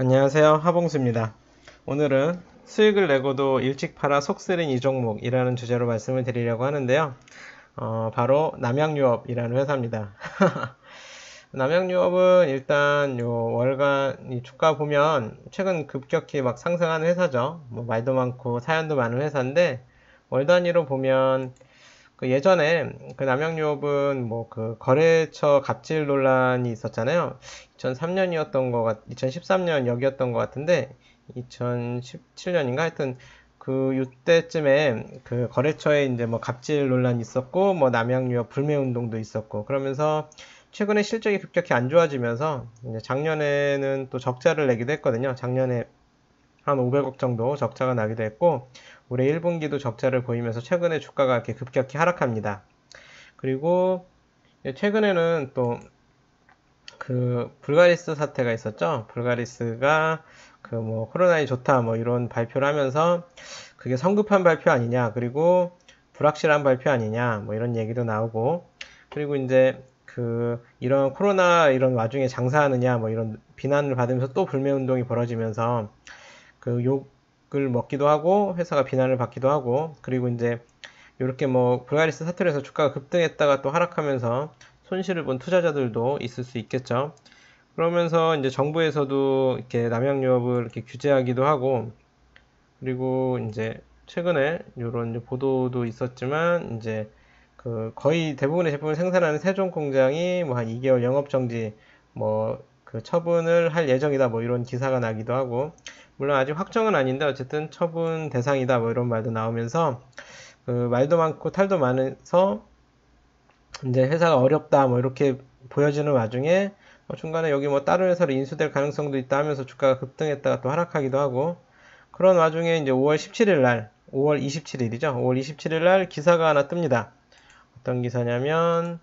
안녕하세요, 하봉수입니다. 오늘은 수익을 내고도 일찍 팔아 속쓰린 이종목이라는 주제로 말씀을 드리려고 하는데요. 바로 남양유업이라는 회사입니다. 남양유업은 일단 요 월간 이 주가 보면 최근 급격히 막 상승하는 회사죠. 뭐 말도 많고 사연도 많은 회사인데 월 단위로 보면 그 예전에 그 남양유업은 뭐 그 거래처 갑질 논란이 있었잖아요. 2003년이었던 것 2013년 여기였던 것 같은데 2017년인가 하여튼 그 이때쯤에 그 거래처에 이제 뭐 갑질 논란이 있었고 뭐 남양유업 불매 운동도 있었고 그러면서 최근에 실적이 급격히 안 좋아지면서 이제 작년에는 또 적자를 내기도 했거든요. 작년에 한 500억 정도 적자가 나기도 했고 올해 1분기도 적자를 보이면서 최근에 주가가 이렇게 급격히 하락합니다. 그리고 최근에는 또 그 불가리스 사태가 있었죠. 불가리스가 그 뭐 코로나에 좋다 뭐 이런 발표를 하면서 그게 성급한 발표 아니냐, 그리고 불확실한 발표 아니냐 뭐 이런 얘기도 나오고, 그리고 이제 그 이런 코로나 이런 와중에 장사하느냐 뭐 이런 비난을 받으면서 또 불매 운동이 벌어지면서 그 욕을 먹기도 하고 회사가 비난을 받기도 하고, 그리고 이제 이렇게 뭐 불가리스 사태로 해서 주가가 급등했다가 또 하락하면서 손실을 본 투자자들도 있을 수 있겠죠. 그러면서 이제 정부에서도 이렇게 남양유업을 이렇게 규제하기도 하고, 그리고 이제 최근에 이런 보도도 있었지만 이제 그 거의 대부분의 제품을 생산하는 세종 공장이 뭐 한 2개월 영업 정지 뭐 그 처분을 할 예정이다 뭐 이런 기사가 나기도 하고, 물론 아직 확정은 아닌데 어쨌든 처분 대상이다 뭐 이런 말도 나오면서 그 말도 많고 탈도 많아서 이제 회사가 어렵다 뭐 이렇게 보여지는 와중에 중간에 여기 뭐 다른 회사로 인수될 가능성도 있다 하면서 주가가 급등했다가 또 하락하기도 하고, 그런 와중에 이제 5월 17일 날, 5월 27일이죠. 5월 27일 날 기사가 하나 뜹니다. 어떤 기사냐면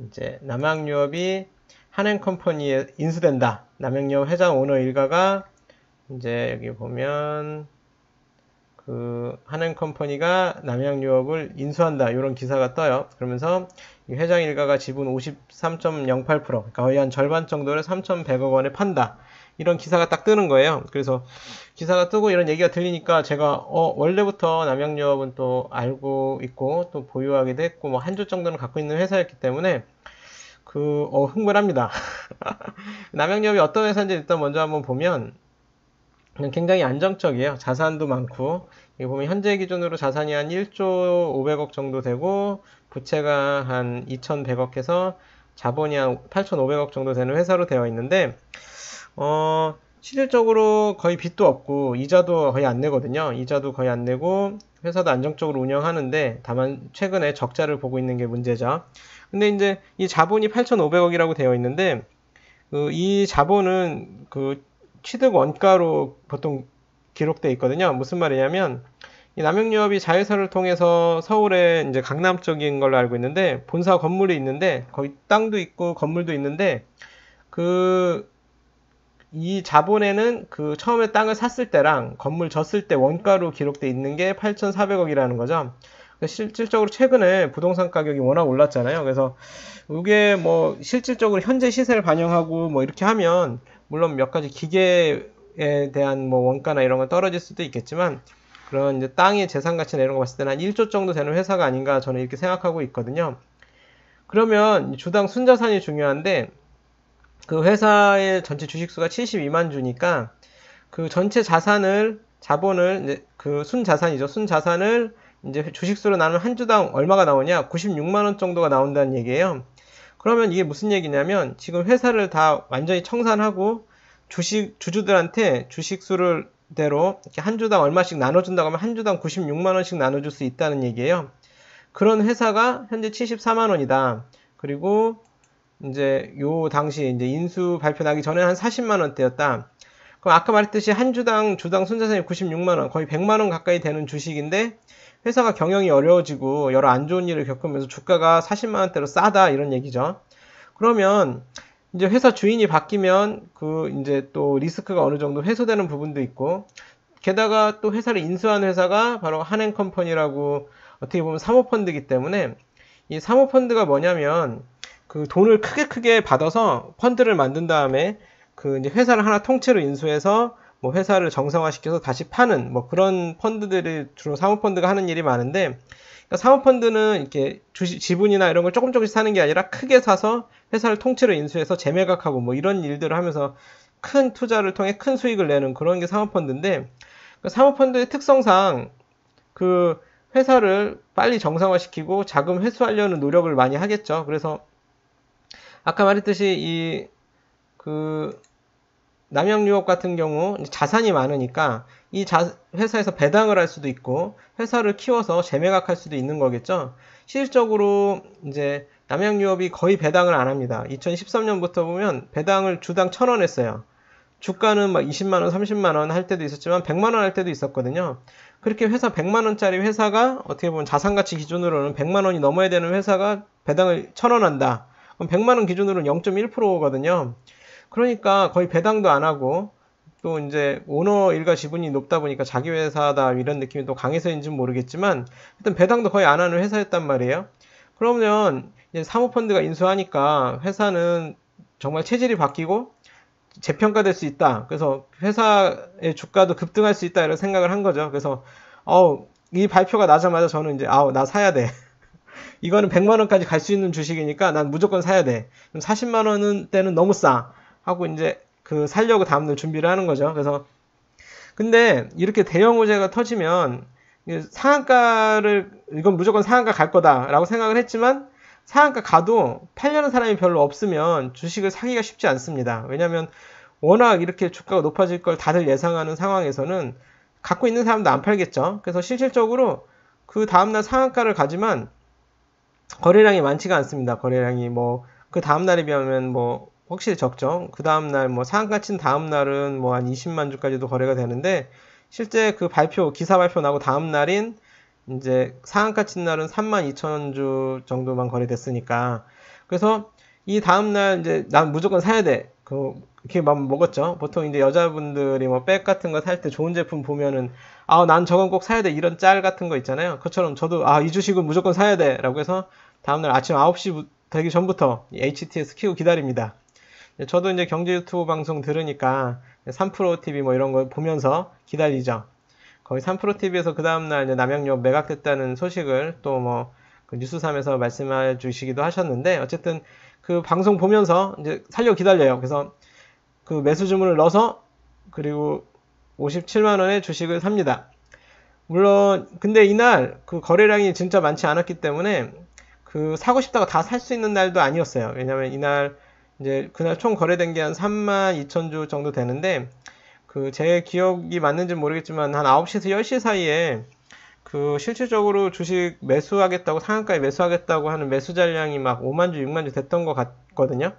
이제 남양유업이 한행컴퍼니에 인수된다. 남양유업 회장 오너 일가가 이제 여기 보면 그 한행컴퍼니가 남양유업을 인수한다 이런 기사가 떠요. 그러면서 이 회장 일가가 지분 53.08%, 그러니까 거의 한 절반 정도를 3,100억 원에 판다 이런 기사가 딱 뜨는 거예요. 그래서 기사가 뜨고 이런 얘기가 들리니까 제가 원래부터 남양유업은 또 알고 있고 또 보유하기도 했고 뭐 한 주 정도는 갖고 있는 회사였기 때문에 흥분합니다. 남양유업이 어떤 회사인지 일단 먼저 한번 보면 굉장히 안정적이에요. 자산도 많고, 여기 보면 현재 기준으로 자산이 한 1조 500억 정도 되고, 부채가 한 2,100억 해서 자본이 한 8,500억 정도 되는 회사로 되어 있는데, 실질적으로 거의 빚도 없고, 이자도 거의 안 내거든요. 이자도 거의 안 내고, 회사도 안정적으로 운영하는데, 다만 최근에 적자를 보고 있는 게 문제죠. 근데 이제 이 자본이 8,500억이라고 되어 있는데, 이 자본은 취득 원가로 보통 기록되어 있거든요. 무슨 말이냐면 이 남양유업이 자회사를 통해서 서울에 이제 강남 쪽인 걸로 알고 있는데 본사 건물이 있는데 거기 땅도 있고 건물도 있는데 이 자본에는 그 처음에 땅을 샀을 때랑 건물 졌을 때 원가로 기록되어 있는 게 8,400억이라는 거죠. 실질적으로 최근에 부동산 가격이 워낙 올랐잖아요. 그래서 이게 뭐 실질적으로 현재 시세를 반영하고 뭐 이렇게 하면 물론 몇 가지 기계에 대한 뭐 원가나 이런 건 떨어질 수도 있겠지만 그런 이제 땅의 재산 가치나 이런 거 봤을 때는 한 1조 정도 되는 회사가 아닌가 저는 이렇게 생각하고 있거든요. 그러면 주당 순자산이 중요한데 그 회사의 전체 주식수가 72만 주니까 그 전체 자본을 이제 그 순자산이죠. 순자산을 이제 주식수로 나누면 한 주당 얼마가 나오냐? 96만 원 정도가 나온다는 얘기예요. 그러면 이게 무슨 얘기냐면 지금 회사를 다 완전히 청산하고 주주들한테 주식수를 대로 이렇게 한 주당 얼마씩 나눠준다고 하면 한 주당 96만 원씩 나눠줄 수 있다는 얘기예요. 그런 회사가 현재 74만 원이다. 그리고 이제 요 당시 이제 인수 발표 나기 전에 한 40만 원대였다. 그럼 아까 말했듯이 한 주당 순자산이 96만 원, 거의 100만 원 가까이 되는 주식인데 회사가 경영이 어려워지고 여러 안 좋은 일을 겪으면서 주가가 40만 원대로 싸다 이런 얘기죠. 그러면 이제 회사 주인이 바뀌면 이제 또 리스크가 어느 정도 해소되는 부분도 있고, 게다가 또 회사를 인수한 회사가 바로 한행컴퍼니라고 어떻게 보면 사모펀드이기 때문에 이 사모펀드가 뭐냐면 그 돈을 크게 받아서 펀드를 만든 다음에 그 이제 회사를 하나 통째로 인수해서 뭐 회사를 정상화시켜서 다시 파는 뭐 그런 펀드들이 주로 사모펀드가 하는 일이 많은데, 그러니까 사모펀드는 이렇게 지분이나 이런 걸 조금씩 사는 게 아니라 크게 사서 회사를 통째로 인수해서 재매각하고 뭐 이런 일들을 하면서 큰 투자를 통해 큰 수익을 내는 그런 게 사모펀드인데, 그 사모펀드의 특성상 그 회사를 빨리 정상화시키고 자금 회수하려는 노력을 많이 하겠죠. 그래서 아까 말했듯이 이 그 남양유업 같은 경우 자산이 많으니까 이 회사에서 배당을 할 수도 있고 회사를 키워서 재매각할 수도 있는 거겠죠. 실질적으로 이제 남양유업이 거의 배당을 안 합니다. 2013년부터 보면 배당을 주당 1,000원 했어요. 주가는 막 20만원, 30만원 할 때도 있었지만 100만원 할 때도 있었거든요. 그렇게 회사 100만원짜리 회사가 어떻게 보면 자산가치 기준으로는 100만원이 넘어야 되는 회사가 배당을 1,000원 한다. 그럼 100만원 기준으로는 0.1%거든요. 그러니까 거의 배당도 안 하고 또 이제 오너 일가 지분이 높다 보니까 자기 회사다 이런 느낌이 또 강해서인지는 모르겠지만 일단 배당도 거의 안 하는 회사였단 말이에요. 그러면 이제 사모펀드가 인수하니까 회사는 정말 체질이 바뀌고 재평가될 수 있다. 그래서 회사의 주가도 급등할 수 있다 이런 생각을 한 거죠. 그래서 이 발표가 나자마자 저는 이제 나 사야 돼. 이거는 100만원까지 갈 수 있는 주식이니까 난 무조건 사야 돼. 40만원 때는 너무 싸. 하고 이제 그 살려고 다음날 준비를 하는 거죠. 그래서 근데 이렇게 대형 호재가 터지면 상한가를 이건 무조건 상한가 갈 거다라고 생각을 했지만 상한가 가도 팔려는 사람이 별로 없으면 주식을 사기가 쉽지 않습니다. 왜냐하면 워낙 이렇게 주가가 높아질 걸 다들 예상하는 상황에서는 갖고 있는 사람도 안 팔겠죠. 그래서 실질적으로 그 다음날 상한가를 가지만 거래량이 많지가 않습니다. 거래량이 뭐 그 다음날에 비하면 뭐 확실히 적죠. 그 다음날 뭐 상한가 친 다음날은 뭐 한 20만 주까지도 거래가 되는데 실제 그 기사 발표 나고 다음날인 이제 상한가 친 날은 32,000주 정도만 거래됐으니까. 그래서 이 다음날 이제 난 무조건 사야 돼. 이렇게 마음 먹었죠. 보통 이제 여자분들이 뭐 백 같은 거 살 때 좋은 제품 보면은 난 저건 꼭 사야 돼. 이런 짤 같은 거 있잖아요. 그처럼 저도 이 주식은 무조건 사야 돼. 라고 해서 다음날 아침 9시 되기 전부터 HTS 키고 기다립니다. 저도 이제 경제 유튜브 방송 들으니까 3프로TV 뭐 이런 거 보면서 기다리죠. 거의 3프로TV에서 그 다음날 이제 남양유업 매각됐다는 소식을 또 뭐 그 뉴스3에서 말씀해 주시기도 하셨는데 어쨌든 그 방송 보면서 이제 살려 기다려요. 그래서 그 매수 주문을 넣어서 그리고 57만원의 주식을 삽니다. 물론 근데 이날 그 거래량이 진짜 많지 않았기 때문에 그 사고 싶다가 다 살 수 있는 날도 아니었어요. 왜냐면 이날 이제 그날 총 거래된 게 한 32,000주 정도 되는데 그 제 기억이 맞는지 모르겠지만 한 9시에서 10시 사이에 그 실질적으로 주식 매수하겠다고 상한가에 매수하겠다고 하는 매수 잔량이 막 5만 주, 6만 주 됐던 것 같거든요.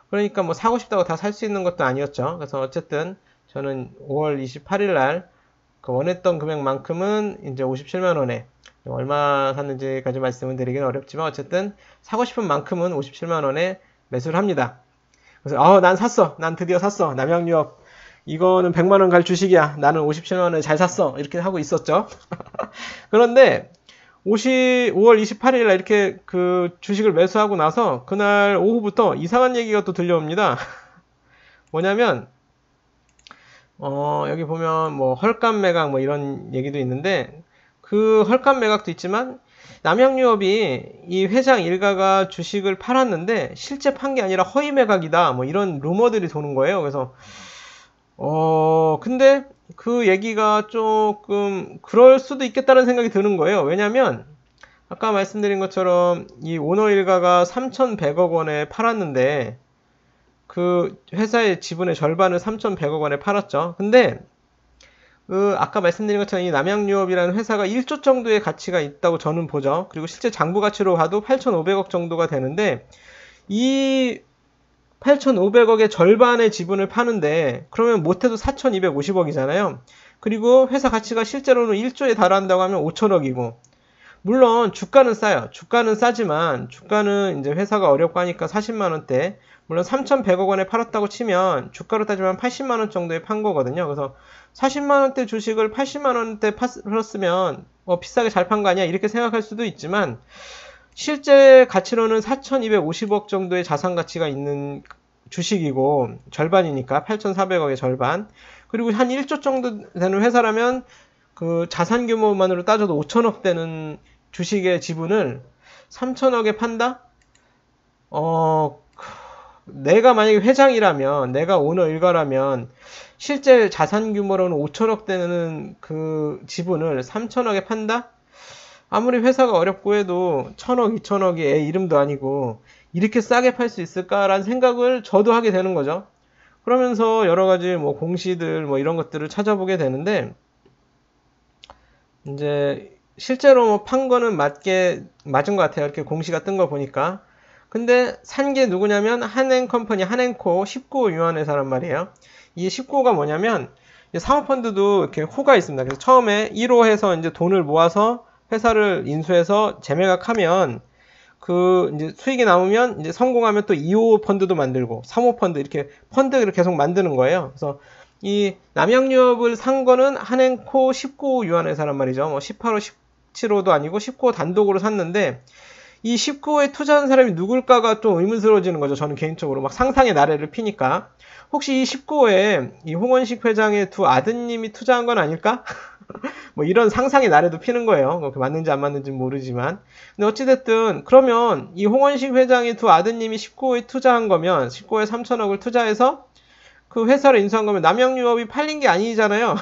그러니까 뭐 사고 싶다고 다 살 수 있는 것도 아니었죠. 그래서 어쨌든 저는 5월 28일 날 그 원했던 금액만큼은 이제 57만 원에 얼마 샀는지까지 말씀을 드리기는 어렵지만 어쨌든 사고 싶은 만큼은 57만 원에 매수를 합니다. 그래서 난 샀어. 난 드디어 샀어. 남양유업 이거는 100만 원 갈 주식이야. 나는 57만 원에 잘 샀어. 이렇게 하고 있었죠. 그런데 5월 28일 날 이렇게 그 주식을 매수하고 나서 그날 오후부터 이상한 얘기가 또 들려옵니다. 뭐냐면 여기 보면 뭐 헐값 매각 뭐 이런 얘기도 있는데 그 헐값 매각도 있지만 남양유업이 이 회장 일가가 주식을 팔았는데 실제 판 게 아니라 허위 매각이다 뭐 이런 루머들이 도는 거예요. 그래서 근데 그 얘기가 조금 그럴 수도 있겠다는 생각이 드는 거예요. 왜냐면 아까 말씀드린 것처럼 이 오너 일가가 3,100억 원에 팔았는데 그 회사의 지분의 절반을 3,100억 원에 팔았죠. 근데 아까 말씀드린 것처럼 이 남양유업이라는 회사가 1조 정도의 가치가 있다고 저는 보죠. 그리고 실제 장부 가치로 봐도 8,500억 정도가 되는데 이 8,500억의 절반의 지분을 파는데 그러면 못해도 4,250억이잖아요. 그리고 회사 가치가 실제로는 1조에 달한다고 하면 5천억이고 물론 주가는 싸요. 주가는 싸지만 주가는 이제 회사가 어렵고 하니까 40만원대 물론 3,100억 원에 팔았다고 치면 주가로 따지면 80만원 정도에 판 거거든요. 그래서 40만원대 주식을 80만원대 팔았으면 비싸게 잘 판 거 아니야 이렇게 생각할 수도 있지만 실제 가치로는 4,250억 정도의 자산 가치가 있는 주식이고 절반이니까 8,400억의 절반. 그리고 한 1조 정도 되는 회사라면 그 자산 규모만으로 따져도 5천억 되는 주식의 지분을 3천억에 판다? 내가 만약에 회장이라면, 내가 오너 일가라면 실제 자산 규모로는 5천억 되는 그 지분을 3천억에 판다? 아무리 회사가 어렵고 해도 1,000억, 2천억이 애 이름도 아니고 이렇게 싸게 팔 수 있을까라는 생각을 저도 하게 되는 거죠. 그러면서 여러 가지 뭐 공시들 뭐 이런 것들을 찾아보게 되는데, 이제 실제로 뭐 판 거는 맞은 것 같아요. 이렇게 공시가 뜬 거 보니까. 근데 산 게 누구냐면 한행컴퍼니, 한행코 19호 유한회사란 말이에요. 이 19호가 뭐냐면 사모펀드도 이렇게 호가 있습니다. 그래서 처음에 1호해서 이제 돈을 모아서 회사를 인수해서 재매각하면 그 이제 수익이 남으면 이제 성공하면 또 2호 펀드도 만들고 3호 펀드 이렇게 펀드를 계속 만드는 거예요. 그래서 이 남양유업을 산 거는 한행코 19호 유한회사란 말이죠. 뭐 18호, 17호도 아니고 19호 단독으로 샀는데 이 19호에 투자한 사람이 누굴까가 좀 의문스러워지는 거죠. 저는 개인적으로 막 상상의 나래를 피니까 혹시 이 19호에 이 홍원식 회장의 두 아드님이 투자한 건 아닐까? 뭐 이런 상상의 나래도 피는 거예요. 그게 맞는지 안 맞는지 모르지만. 근데 어찌됐든 그러면 이 홍원식 회장의 두 아드님이 19호에 투자한 거면 19호에 3천억을 투자해서 그 회사를 인수한 거면 남양유업이 팔린 게 아니잖아요.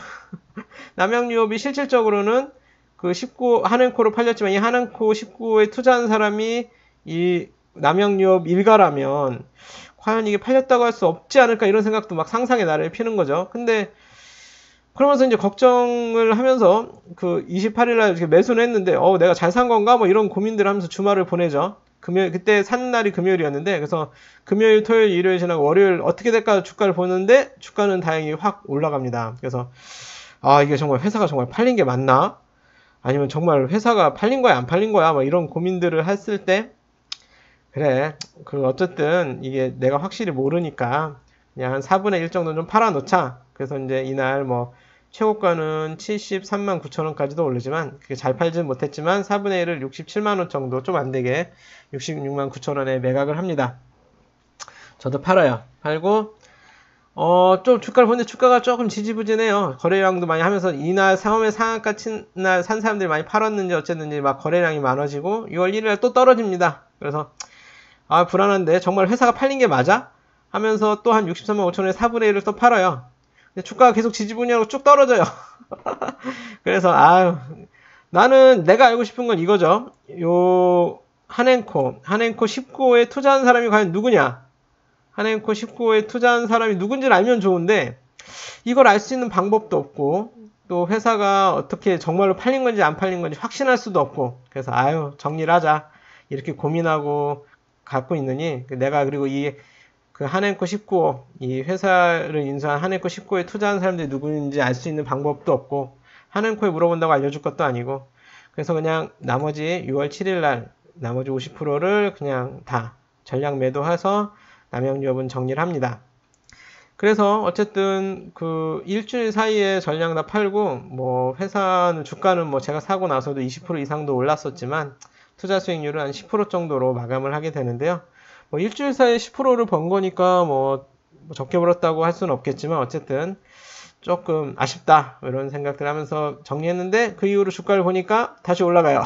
남양유업이 실질적으로는 그 19호 한행코로 팔렸지만 이 한행코 19호에 투자한 사람이 이 남양유업 일가라면 과연 이게 팔렸다고 할 수 없지 않을까 이런 생각도 막 상상의 나래를 피는 거죠. 근데 그러면서 이제 걱정을 하면서 그 28일날 이렇게 매수를 했는데 내가 잘 산 건가 뭐 이런 고민들을 하면서 주말을 보내죠. 그때 산 날이 금요일이었는데 그래서 금요일, 토요일, 일요일 지나고 월요일 어떻게 될까 주가를 보는데 주가는 다행히 확 올라갑니다. 그래서 이게 정말 회사가 정말 팔린 게 맞나? 아니면 정말 회사가 팔린 거야 안 팔린 거야 뭐 이런 고민들을 했을 때 그래 그 어쨌든 이게 내가 확실히 모르니까 그냥 한 4분의 1 정도 좀 팔아 놓자. 그래서 이제 이날 뭐 최고가는 73만 9천원까지도 오르지만 그게 잘 팔지는 못했지만 4분의 1을 67만원 정도 좀 안되게 66만 9천원에 매각을 합니다. 저도 팔아요. 팔고 좀 주가를 보는데 주가가 조금 지지부진해요. 거래량도 많이 하면서 이날 처음에 상한가 친 날 산 사람들이 많이 팔았는지 어쨌는지 막 거래량이 많아지고 6월 1일날 또 떨어집니다. 그래서 불안한데 정말 회사가 팔린 게 맞아? 하면서 또 한 63만 5천원에 4분의 1을 또 팔아요. 근데 주가가 계속 지지부진하고 쭉 떨어져요. 그래서 나는 내가 알고 싶은 건 이거죠. 요 한행코 19호에 투자한 사람이 과연 누구냐? 한행코 19호에 투자한 사람이 누군지를 알면 좋은데 이걸 알 수 있는 방법도 없고 또 회사가 어떻게 정말로 팔린 건지 안 팔린 건지 확신할 수도 없고 그래서 정리를 하자 이렇게 고민하고 갖고 있느니 내가 그리고 그 한행코 19호 이 회사를 인수한 한행코 19호에 투자한 사람들이 누구인지 알 수 있는 방법도 없고 한행코에 물어본다고 알려줄 것도 아니고 그래서 그냥 나머지 6월 7일날 나머지 50%를 그냥 다 전량 매도해서 남양유업은 정리를 합니다. 그래서 어쨌든 그 일주일 사이에 전량 다 팔고 뭐 회사는 주가는 뭐 제가 사고 나서도 20% 이상도 올랐었지만 투자 수익률은 한 10% 정도로 마감을 하게 되는데요. 뭐 일주일 사이에 10%를 번 거니까 뭐 적게 벌었다고 할 수는 없겠지만 어쨌든 조금 아쉽다 이런 생각들 하면서 정리했는데 그 이후로 주가를 보니까 다시 올라가요.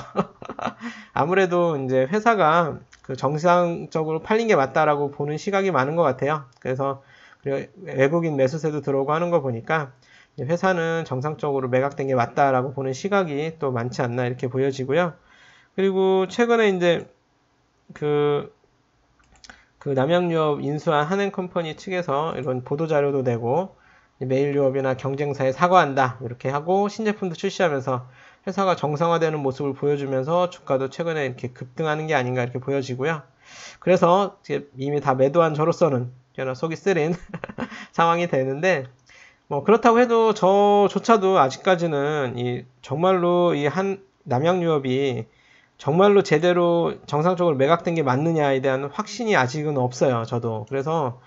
아무래도 이제 회사가 그 정상적으로 팔린 게 맞다라고 보는 시각이 많은 것 같아요. 그래서 외국인 매수세도 들어오고 하는 거 보니까 회사는 정상적으로 매각된 게 맞다라고 보는 시각이 또 많지 않나 이렇게 보여지고요. 그리고 최근에 이제 그 남양유업 인수한 한행컴퍼니 측에서 이런 보도자료도 내고 메일유업이나 경쟁사에 사과한다 이렇게 하고 신제품도 출시하면서 회사가 정상화되는 모습을 보여주면서 주가도 최근에 이렇게 급등하는 게 아닌가 이렇게 보여지고요. 그래서 이미 다 매도한 저로서는 속이 쓰린 상황이 되는데 뭐 그렇다고 해도 저조차도 아직까지는 정말로 남양유업이 정말로 제대로 정상적으로 매각된 게 맞느냐에 대한 확신이 아직은 없어요. 저도. 그래서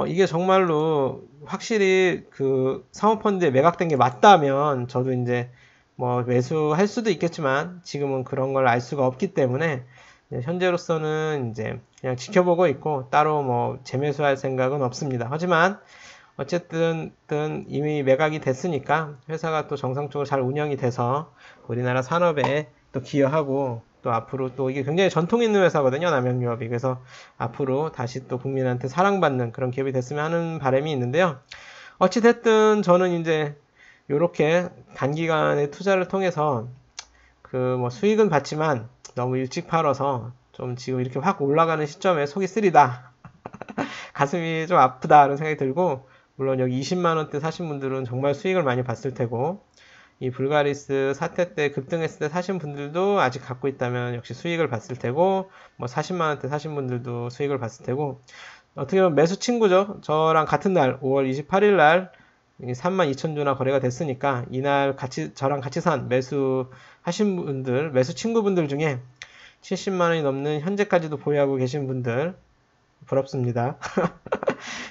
이게 정말로 확실히 그 사모펀드에 매각된 게 맞다면 저도 이제 뭐 매수할 수도 있겠지만 지금은 그런 걸 알 수가 없기 때문에 현재로서는 이제 그냥 지켜보고 있고 따로 뭐 재매수할 생각은 없습니다. 하지만 어쨌든 이미 매각이 됐으니까 회사가 또 정상적으로 잘 운영이 돼서 우리나라 산업에 또 기여하고 또 앞으로 또 이게 굉장히 전통 있는 회사거든요, 남양유업이. 그래서 앞으로 다시 또 국민한테 사랑받는 그런 기업이 됐으면 하는 바람이 있는데요. 어찌됐든 저는 이제 이렇게 단기간의 투자를 통해서 그 뭐 수익은 받지만 너무 일찍 팔아서 좀 지금 이렇게 확 올라가는 시점에 속이 쓰리다. 가슴이 좀 아프다 이런 생각이 들고, 물론 여기 20만원대 사신 분들은 정말 수익을 많이 봤을 테고, 이 불가리스 사태 때 급등했을 때 사신 분들도 아직 갖고 있다면 역시 수익을 봤을 테고, 뭐 40만원대 사신 분들도 수익을 봤을 테고, 어떻게 보면 매수 친구죠. 저랑 같은 날 5월 28일 날 32,000주나 거래가 됐으니까 이날 저랑 같이 산 매수 하신 분들, 매수 친구분들 중에 70만원이 넘는 현재까지도 보유하고 계신 분들 부럽습니다.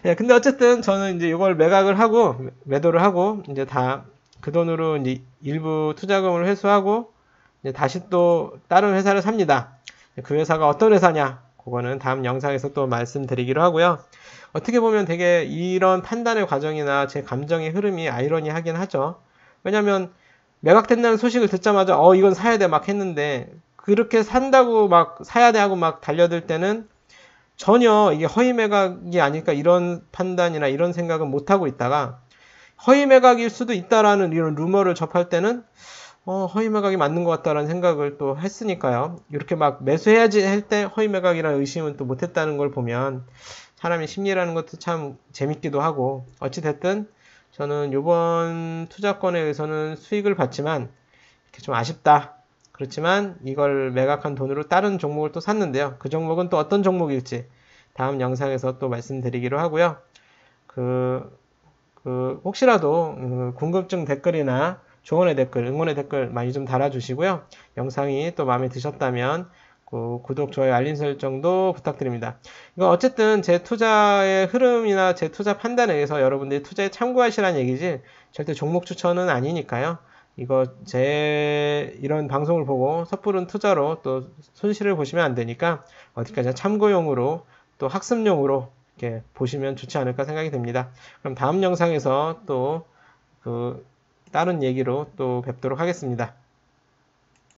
네, 근데 어쨌든 저는 이제 이걸 매각을 하고 매도를 하고 이제 다 그 돈으로 이제 일부 투자금을 회수하고 이제 다시 또 다른 회사를 삽니다. 그 회사가 어떤 회사냐? 그거는 다음 영상에서 또 말씀드리기로 하고요. 어떻게 보면 되게 이런 판단의 과정이나 제 감정의 흐름이 아이러니하긴 하죠. 왜냐면 매각된다는 소식을 듣자마자 이건 사야 돼 막 했는데, 그렇게 산다고 막 사야 돼 하고 막 달려들 때는 전혀 이게 허위 매각이 아닐까 이런 판단이나 이런 생각은 못 하고 있다가, 허위 매각일 수도 있다라는 이런 루머를 접할 때는 허위 매각이 맞는 것 같다라는 생각을 또 했으니까요. 이렇게 막 매수해야지 할 때 허위 매각이라는 의심은 또 못했다는 걸 보면 사람의 심리라는 것도 참 재밌기도 하고, 어찌됐든 저는 이번 투자권에 의해서는 수익을 봤지만 이렇게 좀 아쉽다. 그렇지만 이걸 매각한 돈으로 다른 종목을 또 샀는데요. 그 종목은 또 어떤 종목일지 다음 영상에서 또 말씀드리기로 하고요. 혹시라도 궁금증 댓글이나 조언의 댓글, 응원의 댓글 많이 좀 달아주시고요. 영상이 또 마음에 드셨다면 구독, 좋아요, 알림 설정도 부탁드립니다. 이건 어쨌든 제 투자의 흐름이나 제 투자 판단에 의해서 여러분들이 투자에 참고하시라는 얘기지 절대 종목 추천은 아니니까요. 이거 제 이런 방송을 보고 섣부른 투자로 또 손실을 보시면 안 되니까 어디까지나 참고용으로 또 학습용으로 이렇게 보시면 좋지 않을까 생각이 듭니다. 그럼 다음 영상에서 또 다른 얘기로 또 뵙도록 하겠습니다.